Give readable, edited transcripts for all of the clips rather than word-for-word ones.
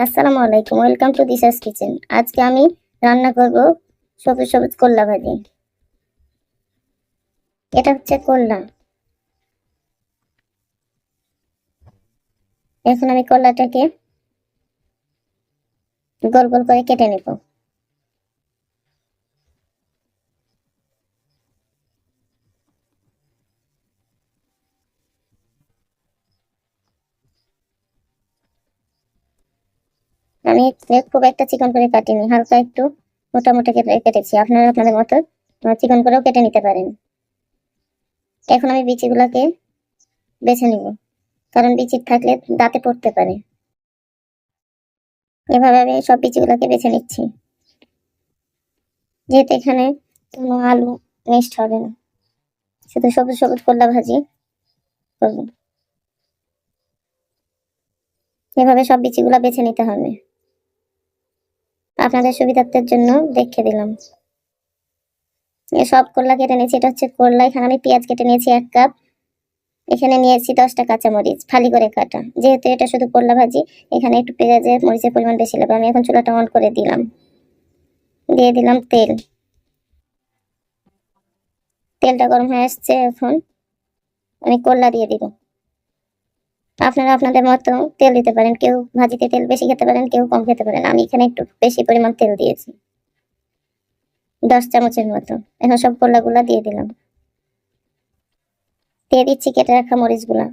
আসসালামু আলাইকুম, welcome to দিশাস kitchen. আজকে আমি রান্না করব সবুজ সবুজ করলা ভাজি। এটা হচ্ছে করলা। এখন আমি করলাটাকে গোল গোল করে কেটে নেব। আমি খুব একটা চিকন করে কাটিনি, হালকা একটু মোটা মোটা কেটেছি। আপনারা আপনাদের মতো চিকন করেও কেটে নিতে পারেন। এখন আমি বিচিগুলোকে বেছে নিব, কারণ বিচি থাকলে দাঁতে পড়তে পারে। এভাবে আমি সব বিচিগুলোকে বেছে নিচ্ছি, যেহেতু এখানে কোনো আলু মিক্সড হবে না, শুধু সবুজ সবুজ করলা ভাজি করব। এভাবে সব বিচিগুলো বেছে নিতে হবে, আপনাদের সুবিধার্থের জন্য দেখে দিলাম। সব করলা কেটে নিয়েছি। এটা হচ্ছে করলা। এখানে আমি পেঁয়াজ কেটে নিয়েছি 1 কাপ। এখানে নিয়েছি 10টা কাঁচামরিচ ফালি করে কাটা। যেহেতু এটা শুধু করলা ভাজি, এখানে একটু পেঁয়াজের মরিচের পরিমাণ বেশি লাগবে। আমি এখন চুলাটা অন করে দিলাম, দিয়ে দিলাম তেল। তেলটা গরম হয়ে আসছে, এখন আমি করলা দিয়ে দিব। আপনারা আপনাদের মতো তেল দিতে পারেন, কেউ ভাজিতে তেল বেশি খেতে পারেন, কেউ কম খেতে পারেন। আমি এখানে একটু বেশি পরিমাণ তেল দিয়েছি, 10 চামচের মতো। এখন সব করলাগুলা দিয়ে দিলাম, দিয়ে দিচ্ছি কেটে রাখা মরিচগুলা।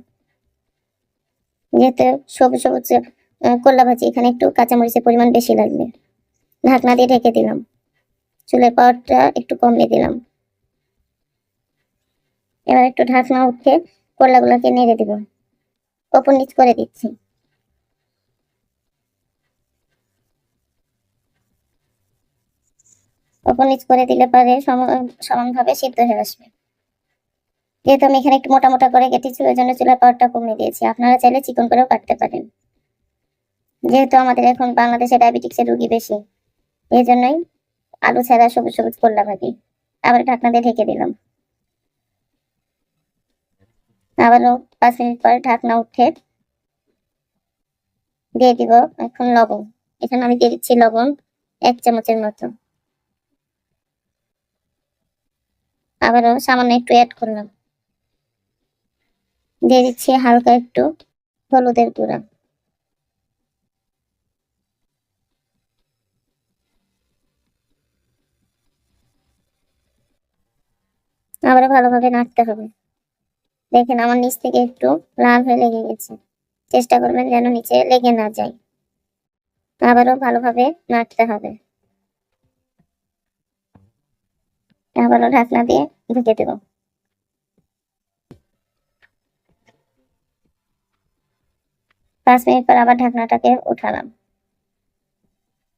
যেহেতু সবুজ সবুজ করলা ভাজি, এখানে একটু কাঁচামরিচের পরিমাণ বেশি লাগবে। ঢাকনা দিয়ে ঢেকে দিলাম, চুলের পাওয়ারটা একটু কমিয়ে দিলাম। এবার একটু ঢাকনা উঠে করলাগুলোকে নেড়ে দিব, ওপর নিচ করে দিচ্ছি। ওপর নিচ করে দিলে পরে সমানভাবে সিদ্ধ হয়ে আসবে। যেহেতু আমি এখানে একটু মোটা মোটা করে কেটেছি, ওই জন্য চুলার পাওয়ারটা কমিয়ে দিয়েছি। আপনারা চাইলে চিকন করেও কাটতে পারেন। যেহেতু আমাদের এখন বাংলাদেশে ডায়াবেটিক্সের রোগী বেশি, এই জন্যই আলু ছাড়া সবুজ সবুজ করলা ভাজি। আবার ঢাকনা দিয়ে ঢেকে দিলাম, আবারও 5 মিনিট পর ঢাকনা উঠে দিয়ে দিব এখন লবণ। এখানে আমি দিয়ে দিচ্ছি লবণ 1 চামচের মতো। আবারও সামান্য একটু অ্যাড করলাম, দিয়ে দিচ্ছি হালকা একটু হলুদের গুঁড়া। আবারও ভালোভাবে নাড়তে হবে। দেখেন আমার নিচ থেকে একটু লাল হয়ে লেগে গেছে, চেষ্টা করবেন যেন নিচে লেগে না যায়। আবারও ভালোভাবে নাড়তে হবে, আবারও ঢাকনা দিয়ে ঢেকে দেব। 5 মিনিট পর আবার ঢাকনাটাকে উঠালাম,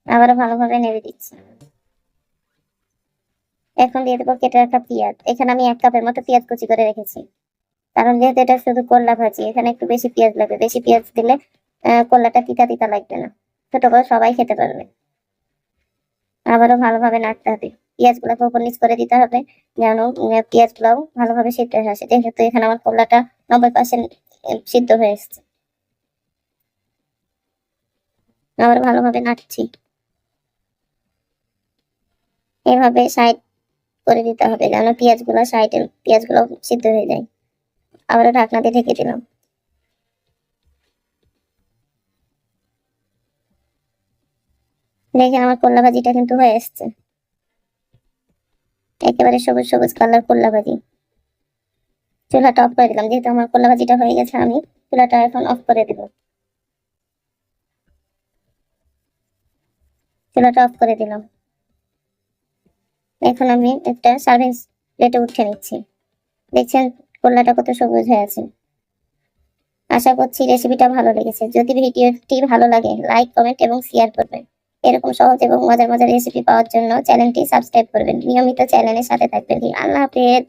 আবারও ভালোভাবে নেড়ে দিচ্ছি। এখন দিয়ে দেবো কেটে রাখা পেঁয়াজ। এখানে আমি 1 কাপের মতো পেঁয়াজ কুচি করে রেখেছি, কারণ যেহেতু এটা শুধু করলা ভাজি, এখানে একটু বেশি পেঁয়াজ লাগবে। বেশি পেঁয়াজ দিলে করলাটা তিতা তিতা লাগবে না, ছোট বড় সবাই খেতে পারবে। আবারও ভালোভাবে নাড়তে হবে, পেঁয়াজ গুলাকে উপর নিচ করে দিতে হবে, যেন পেঁয়াজ গুলাও ভালোভাবে সিদ্ধ হয়ে আসে। যেহেতু এখানে আমার করলাটা 90% সিদ্ধ হয়ে এসছে। আবার ভালোভাবে নাড়ছি, এভাবে সাইড করে দিতে হবে যেন সাইডের পেঁয়াজ গুলো সিদ্ধ হয়ে যায়। আবারও ঢাকনা দিয়ে ঢেকে দিলাম। দেখেন আমার করলা ভাজিটা কিন্তু হয়ে এসছে, একেবারে সবুজ সবুজ কালার করলা ভাজি। চুলাটা অফ করে দিলাম, যেহেতু আমার করলা ভাজিটা হয়ে গেছে, আমি চুলাটা এখন অফ করে দিব। চুলাটা অফ করে দিলাম। এখন আমি একটা সার্ভিং প্লেটে উঠে নিচ্ছি। দেখছেন করলাটা কত সবুজ হয়ে আছে। আশা করছি রেসিপিটা ভালো লেগেছে। যদি ভিডিওটি ভালো লাগে, লাইক, কমেন্ট এবং শেয়ার করবেন। এরকম সহজ এবং মজার মজার রেসিপি পাওয়ার জন্য চ্যানেলটি সাবস্ক্রাইব করবেন। নিয়মিত চ্যানেলের সাথে থাকবেন। আল্লাহ হাফেজ।